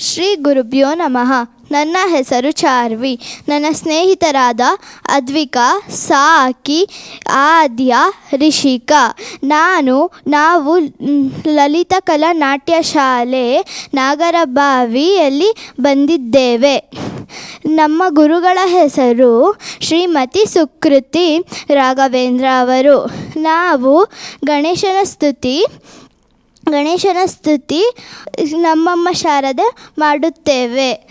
ಶ್ರೀ ಗುರುಭ್ಯೋ ನಮಃ. ನನ್ನ ಹೆಸರು ಚಾರ್ವಿ. ನನ್ನ ಸ್ನೇಹಿತರಾದ ಅದ್ವಿಕಾ, ಸಾಕಿ, ಆದ್ಯ, ರಿಷಿಕಾ, ನಾವು ಲಲಿತ ಕಲಾ ನಾಟ್ಯ ಶಾಲೆ ನಾಗರಬಾವಿಯಲ್ಲಿ ಬಂದಿದ್ದೇವೆ. ನಮ್ಮ ಗುರುಗಳ ಹೆಸರು ಶ್ರೀಮತಿ ಸುಕೃತಿ ರಾಘವೇಂದ್ರ ಅವರು. ನಾವು ಗಣೇಶನ ಸ್ತುತಿ ನಮ್ಮಮ್ಮ ಶಾರದೆ ಮಾಡುತ್ತೇವೆ.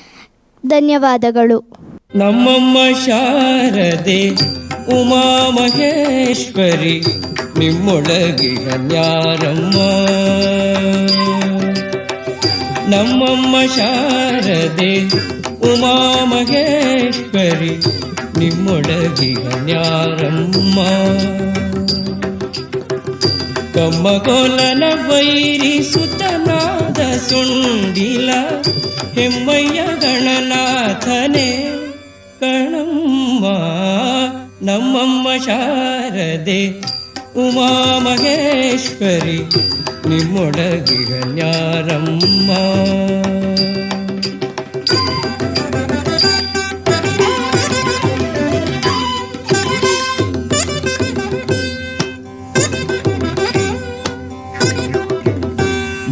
ಧನ್ಯವಾದಗಳು. ನಮ್ಮಮ್ಮ ಶಾರದೆ ಉಮಾ ಮಹೇಶ್ವರಿ ನಿಮ್ಮೊಳಗಿನ ನ್ಯಾರಮ್ಮ. ನಮ್ಮಮ್ಮ ಶಾರದೆ ಉಮಾ ಮಹೇಶ್ವರಿ ನಿಮ್ಮೊಳಗಿನ ನ್ಯಾರಮ್ಮ. ಕಮ್ಮಗೋಲನ ವೈರಿ ಸುತನಾದ ಸುಂಡಿಲ ಹೆಮ್ಮಯ್ಯ ಗಣನಾಥನೇ ಕಣಮ್ಮ. ನಮ್ಮಮ್ಮ ಶಾರದೆ ಉಮಾ ಮಹೇಶ್ವರಿ ನಿಮ್ಮೊಳಗಿನ ನ್ಯಾರಮ್ಮ.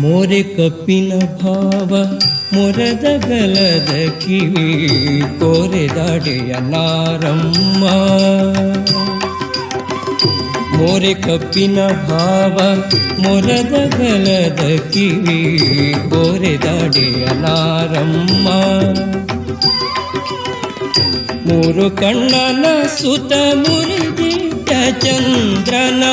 ಮೋರೆ ಕಪ್ಪಿನ ಭಾವ ಮೊರದ ಗಲದ ಕಿವಿ ಕೋರೆದಾಡೆಯ ನಾರಮ್ಮ. ಮೋರೆ ಕಪ್ಪಿನ ಭಾವ ಮೊರದ ಗಲದ ಕಿವಿ ಕೋರೆದಾಡೆಯ ನಾರಮ್ಮ. ಮೂರು ಕಣ್ಣನ ಸುತ ಮುರಿದಿಟ್ಟ ಚಂದ್ರನ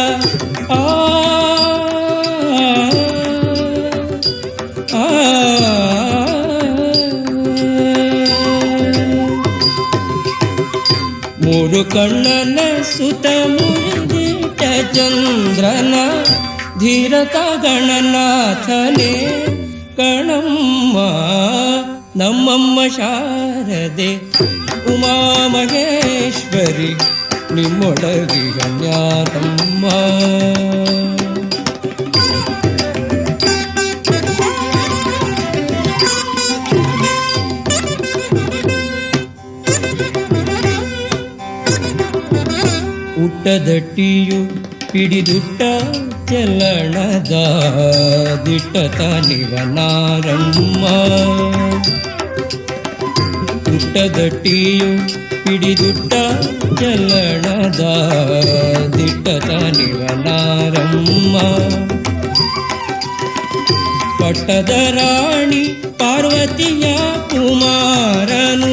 ಮೂರು ಕಣ್ಣನ ಸುತ ಮುರಿದಿಟ್ಟ ಚಂದ್ರನ ಧೀರತ ಗಣನಾಥನೇ ಕಣಮ್ಮ. ನಮ್ಮಮ್ಮ ಶಾರದೆ ಉಮಾ ಮಹೇಶ್ವರಿ ನಿಮ್ಮೊಳಗಿನ ನ್ಯಾರಮ್ಮ. ಉಟ್ಟದಟ್ಟಿಯು ಪಿಡಿದುಟ್ಟ ಚಲಣದ ದಿಟ್ಟತ ನಿವನಾರಮ್ಮ. ಉಟ್ಟದಟ್ಟಿಯು ಪಿಡಿದುಟ್ಟ ಚಲಣದ ದಿಟ್ಟತ ನಿವನಾರಮ್ಮ. ಪಟ್ಟದ ರಾಣಿ ಪಾರ್ವತಿಯ ಕುಮಾರನು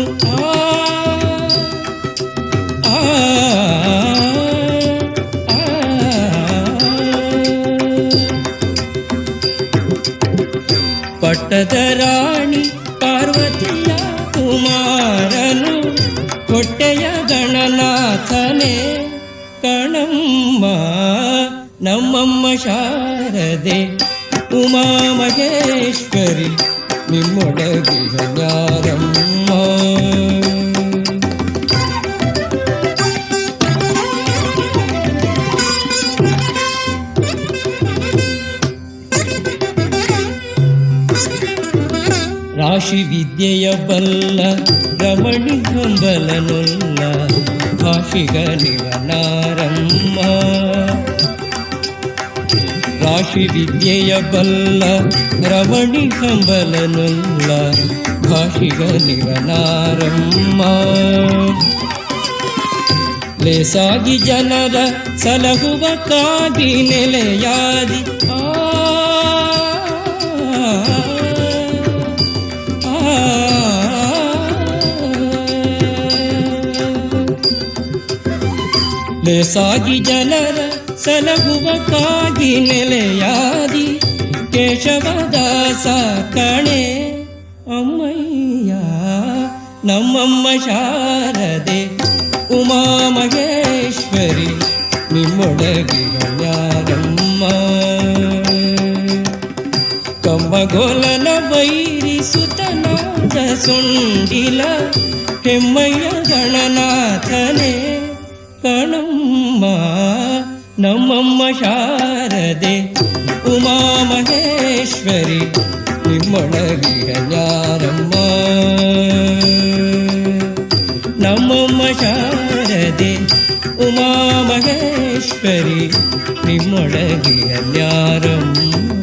ಪಟ್ಟದ ರಾಣಿ ಪಾರ್ವತಿಯ ಕುಮಾರನು ಹೊಟ್ಟೆಯ ಗಣನಾಥನೇ ಕಣಮ್ಮ. ನಮ್ಮಮ್ಮ ಶಾರದೆ ಉಮಾ ಮಹೇಶ್ವರಿ ನಿಮ್ಮೊಳಗಿನ ನ್ಯಾರಮ್ಮ. ರಾಶಿ ವಿದ್ಯೆಯ ಬಲ್ಲ ರಮಣಿ ಹಂಬಲನುಲ್ಲ ಭಾಷಿಗನಿವ ನಾರಮ್ಮ. ರಾಶಿ ವಿದ್ಯೆಯ ಬಲ್ಲ ರಮಣಿ ಹಂಬಲನುಲ್ಲ ಭಾಷಿಗನಿವ ನಾರಮ್ಮ. ಲೇಸಾಗಿ ಜನರ ಸಲಹುವ ಕಾಗಿ ನೆಲೆಯಾದಿ ಲೇಸಾಗಿ ಜನರ ಸಲಹುವ ಕಾಗಿ ನೆಲೆಯಾದಿ ಕೇಶವದಾಸ ಕಣೆ ಅಮ್ಮಯ್ಯ. ನಮ್ಮಮ್ಮ ಶಾರದೆ ಉಮಾ ಮಹೇಶ್ವರಿ ನಿಮ್ಮೊಳಗಿನ ನ್ಯಾರಮ್ಮ. ಕಮ್ಮಗೋಲನ ವೈರಿ ಸುತನಾದ ಸುಂಡಿಲ ಹೆಮ್ಮಯ್ಯ ಗಣನಾಥನೇ ಕಣಮ್ಮ. ನಮ್ಮಮ್ಮ ಶಾರದೆ ಉಮಾ ಮಹೇಶ್ವರಿ ನಿಮ್ಮೊಳಗಿನ ನ್ಯಾರಮ್ಮ. ಅನ್ಯಾರಮ್ಮ. ನಮ್ಮಮ್ಮ ಶಾರದೆ ಉಮಾ ಮಹೇಶ್ವರಿ ನಿಮ್ಮೊಳಗೆ ಅನ್ಯಾರಮ್ಮ.